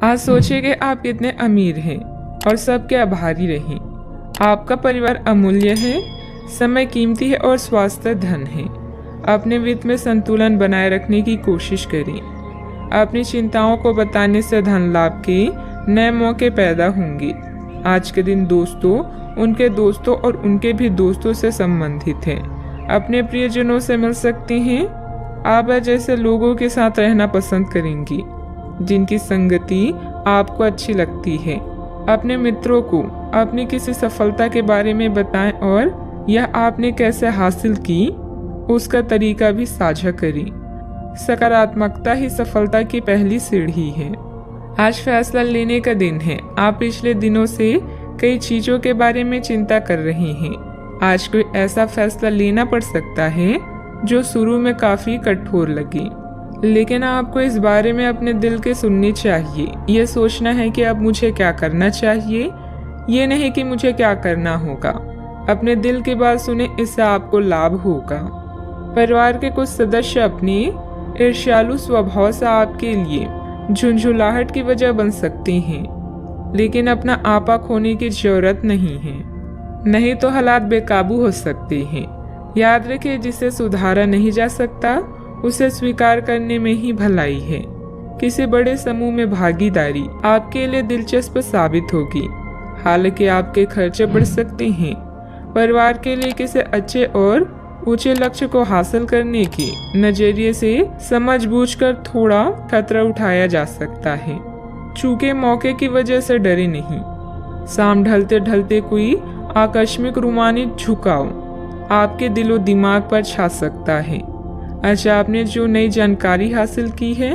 आज सोचिए कि आप कितने अमीर हैं और सबके आभारी रहें। आपका परिवार अमूल्य है, समय कीमती है और स्वास्थ्य धन है। अपने वित्त में संतुलन बनाए रखने की कोशिश करें। अपनी चिंताओं को बताने से धन लाभ के नए मौके पैदा होंगे। आज के दिन दोस्तों, उनके दोस्तों और उनके भी दोस्तों से संबंधित हैं। अपने प्रियजनों से मिल सकते हैं। आप जैसे लोगों के साथ रहना पसंद करेंगी जिनकी संगति आपको अच्छी लगती है। अपने मित्रों को अपनी किसी सफलता के बारे में बताएं और यह आपने कैसे हासिल की उसका तरीका भी साझा करें। सकारात्मकता ही सफलता की पहली सीढ़ी है। आज फैसला लेने का दिन है। आप पिछले दिनों से कई चीजों के बारे में चिंता कर रहे हैं। आज कोई ऐसा फैसला लेना पड़ सकता है जो शुरू में काफी कठोर लगे, लेकिन आपको इस बारे में अपने दिल के सुननी चाहिए। यह सोचना है कि अब मुझे क्या करना चाहिए, ये नहीं कि मुझे क्या करना होगा। अपने दिल की बात सुने, इससे आपको लाभ होगा। परिवार के कुछ सदस्य अपने ईर्ष्यालु स्वभाव से आपके लिए झुंझुलाहट की वजह बन सकते हैं, लेकिन अपना आपा खोने की जरूरत नहीं है, नहीं तो हालात बेकाबू हो सकते हैं। याद रखिए, जिसे सुधारा नहीं जा सकता उसे स्वीकार करने में ही भलाई है। किसी बड़े समूह में भागीदारी आपके लिए दिलचस्प साबित होगी, हालांकि आपके खर्चे बढ़ सकते हैं। परिवार के लिए किसी अच्छे और ऊंचे लक्ष्य को हासिल करने के नजरिए से समझबूझकर थोड़ा खतरा उठाया जा सकता है। चूके मौके की वजह से डरे नहीं। शाम ढलते ढलते कोई आकस्मिक रूमानी झुकाव आपके दिलो दिमाग पर छा सकता है। अच्छा, आपने जो नई जानकारी हासिल की है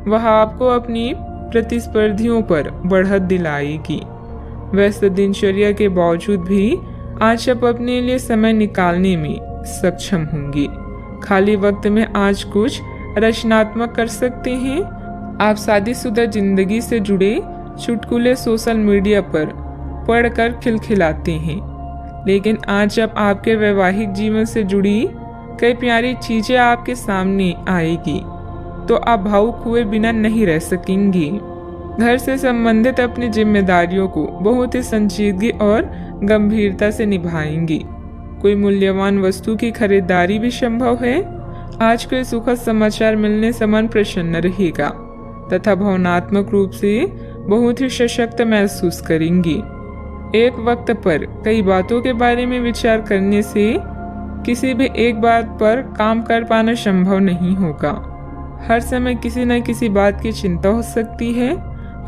वह आपको अपनी प्रतिस्पर्धियों पर बढ़त दिलाएगी। व्यस्त दिनचर्या के बावजूद भी आज आप अपने लिए समय निकालने में सक्षम होंगे। खाली वक्त में आज कुछ रचनात्मक कर सकते हैं। आप शादीशुदा जिंदगी से जुड़े चुटकुले सोशल मीडिया पर पढ़कर खिलखिलाते हैं, लेकिन आज जब आपके वैवाहिक जीवन से जुड़ी कई प्यारी चीजें आपके सामने आएगी तो आप भावुक हुए बिना नहीं रह सकेंगे। घर से संबंधित अपनी जिम्मेदारियों को बहुत ही संजीदगी और गंभीरता से निभाएंगे। कोई मूल्यवान वस्तु की खरीदारी भी संभव है। आज कोई सुखद समाचार मिलने से मन प्रसन्न रहेगा तथा भावनात्मक रूप से बहुत ही सशक्त महसूस करेंगे। एक वक्त पर कई बातों के बारे में विचार करने से किसी भी एक बात पर काम कर पाना संभव नहीं होगा। हर समय किसी न किसी बात की चिंता हो सकती है।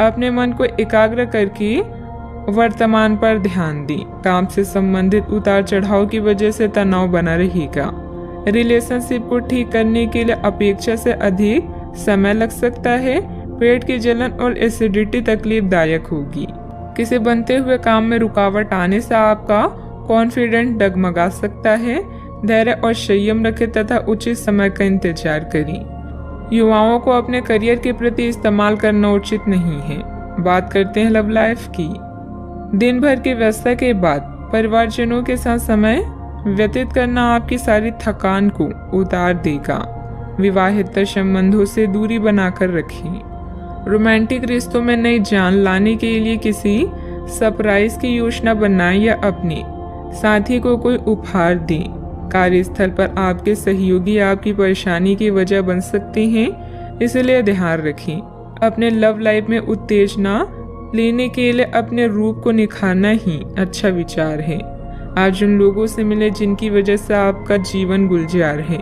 अपने मन को एकाग्र करके वर्तमान पर ध्यान दें। काम से संबंधित उतार चढ़ाव की वजह से तनाव बना रहेगा। रिलेशनशिप को ठीक करने के लिए अपेक्षा से अधिक समय लग सकता है। पेट की जलन और एसिडिटी तकलीफदायक होगी। किसी बनते हुए काम में रुकावट आने से आपका कॉन्फिडेंस डगमगा सकता है। धैर्य और संयम रखें तथा उचित समय का इंतजार करें। युवाओं को अपने करियर के प्रति इस्तेमाल करना उचित नहीं है। बात करते हैं लव लाइफ की। दिन भर की व्यस्तता के बाद परिवारजनों के साथ समय व्यतीत करना आपकी सारी थकान को उतार देगा। विवाहित संबंधों से दूरी बनाकर रखें। रोमांटिक रिश्तों में नई जान लाने के लिए किसी सरप्राइज की योजना बनाएं या अपने साथी को कोई उपहार दें। कार्यस्थल पर आपके सहयोगी आपकी परेशानी की वजह बन सकते हैं, इसलिए ध्यान रखें। अपने लव लाइफ में उत्तेजना लेने के लिए अपने रूप को निखारना ही अच्छा विचार है। आज उन लोगों से मिले जिनकी वजह से आपका जीवन गुलजार है।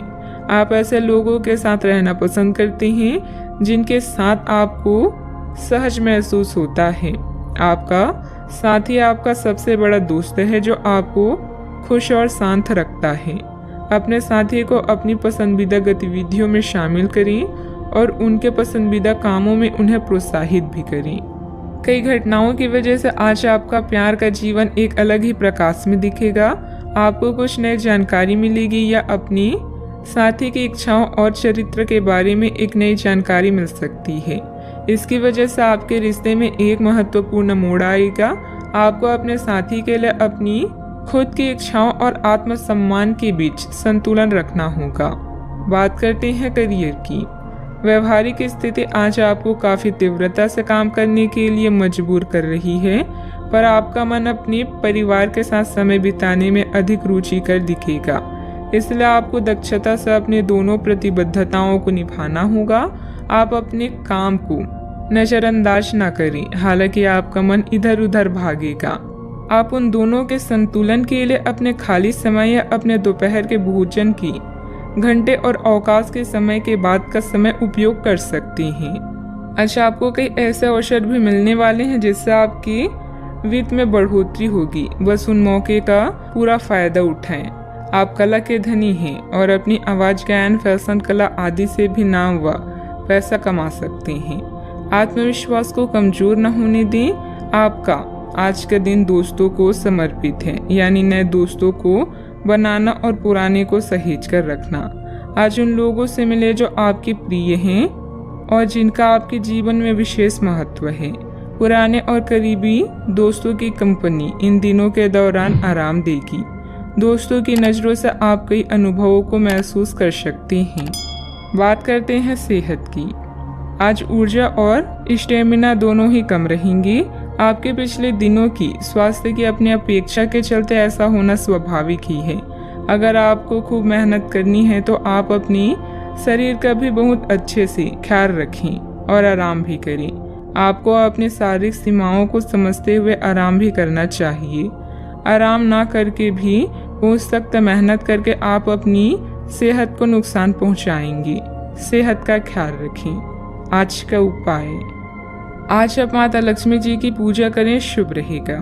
आप ऐसे लोगों के साथ रहना पसंद करते हैं जिनके साथ आपको सहज महसूस होता है। आपका साथी आपका सबसे बड़ा दोस्त है जो आपको खुश और शांत रखता है। अपने साथी को अपनी पसंदीदा गतिविधियों में शामिल करें और उनके पसंदीदा कामों में उन्हें प्रोत्साहित भी करें। कई घटनाओं की वजह से आज आपका प्यार का जीवन एक अलग ही प्रकाश में दिखेगा। आपको कुछ नई जानकारी मिलेगी या अपनी साथी की इच्छाओं और चरित्र के बारे में एक नई जानकारी मिल सकती है। इसकी वजह से आपके रिश्ते में एक महत्वपूर्ण मोड़ आएगा। आपको अपने साथी के लिए अपनी खुद की इच्छाओं और आत्मसम्मान के बीच संतुलन रखना होगा। बात करते हैं करियर की। व्यवहारिक स्थिति आज आपको काफ़ी तीव्रता से काम करने के लिए मजबूर कर रही है, पर आपका मन अपने परिवार के साथ समय बिताने में अधिक रुचिकर दिखेगा। इसलिए आपको दक्षता से अपने दोनों प्रतिबद्धताओं को निभाना होगा। आप अपने काम को नज़रअंदाज ना करें, हालांकि आपका मन इधर उधर भागेगा। आप उन दोनों के संतुलन के लिए अपने खाली समय या अपने दोपहर के भोजन की घंटे और अवकाश के समय के बाद का समय उपयोग कर सकती हैं। अच्छा, आपको कई ऐसे अवसर भी मिलने वाले हैं जिससे आपकी वित्त में बढ़ोतरी होगी। बस उन मौके का पूरा फायदा उठाएं। आप कला के धनी हैं और अपनी आवाज, गायन, फैशन, कला आदि से भी नाम व पैसा कमा सकते हैं। आत्मविश्वास को कमजोर न होने दें। आपका आज का दिन दोस्तों को समर्पित है, यानी नए दोस्तों को बनाना और पुराने को सहेज कर रखना। आज उन लोगों से मिले जो आपके प्रिय हैं और जिनका आपके जीवन में विशेष महत्व है। पुराने और करीबी दोस्तों की कंपनी इन दिनों के दौरान आराम देगी। दोस्तों की नज़रों से आप कई अनुभवों को महसूस कर सकते हैं। बात करते हैं सेहत की। आज ऊर्जा और स्टेमिना दोनों ही कम रहेंगी। आपके पिछले दिनों की स्वास्थ्य की अपनी अपेक्षा के चलते ऐसा होना स्वाभाविक ही है। अगर आपको खूब मेहनत करनी है तो आप अपनी शरीर का भी बहुत अच्छे से ख्याल रखें और आराम भी करें। आपको अपनी शारीरिक सीमाओं को समझते हुए आराम भी करना चाहिए। आराम ना करके भी बहुत सख्त मेहनत करके आप अपनी सेहत को नुकसान पहुंचाएंगे। सेहत का ख्याल रखें। आज का उपाय, आज आप माता लक्ष्मी जी की पूजा करें, शुभ रहेगा।